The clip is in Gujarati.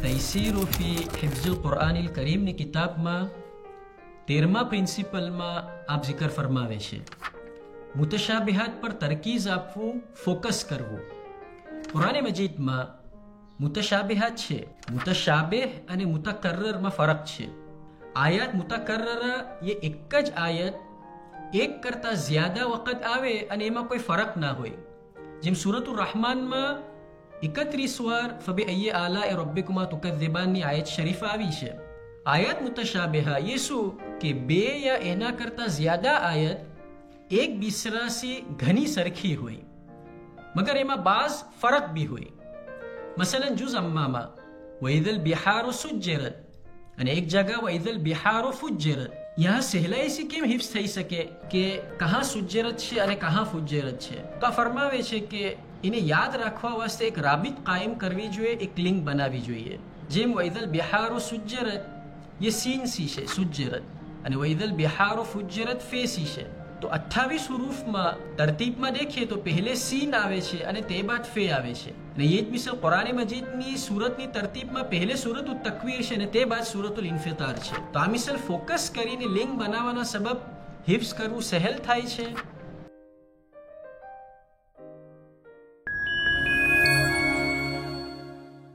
તૈસીર ફી હિફ્ઝુલ કુરઆનિલ કરીમની કિતાબમાં 13મા પ્રિન્સિપલમાં આપ જિકર ફરમાવે છે મુતશાબિહાત પર તરકીઝ આપવું, ફોકસ કરવું. કુરાન મજીદમાં મુતશાબિહાત છે. મુતશાબિહ અને મુતકર્રરમાં ફરક છે. આયત મુતકર્રર એ એક જ આયત એક કરતા જ્યાદા વખત આવે અને એમાં કોઈ ફરક ના હોય. જેમ સૂરતુર રહમાનમાં 31 વાર ફબિઅય્યિ આલાኢ રબ્બિકુમા તુકઝિબાનની આયત શરીફ આવી છે. આયત મુતશાબિહા એ શું કે બે યા એના કરતા જ્યાદા આયત એક બીસરાથી ઘણી સરખી હોય મગર એમાં બાઝ ફરક બી હોય. મસલન જુઝ અમ્મામાં વઇઝલ બિહારો સુજ્જરત અને એક જગહ વઇઝલ બિહારો ફુજ્જરત. यहाँ સહેલાઈ से કેમ હિફ્ઝ થઈ શકે કે કહાં સુજ્જરત છે અને કહાં ફુજ્જરત છે? તો આ ફરમાવે છે કે એને યાદ રાખવા વાસ્તે એક રાબિત કાયમ કરવી જોઈએ, એક લિંક બનાવવી જોઈએ. જેમ વઇઝલ બિહારો સુજ્જરત ये सीन सी છે સુજ્જરત અને વઇઝલ બિહારો ફુજ્જરત ફે સી છે. તો 28 હુરૂફમાં તરતીબમાં દેખીએ તો પહેલે सीन આવે છે અને તે બાદ ફે આવે છે. અને ये જ મિસાલ કુરાન મજીદની સૂરતની તરતીબમાં પહેલે સૂરતુત તકવીર છે અને તે બાદ સૂરતુલ ઇન્ફિતાર છે. તો આ મિસાલ ફોકસ કરીને લિંક બનાવવાના સબબ હિફ્ઝ કરવું સહેલ થાય છે.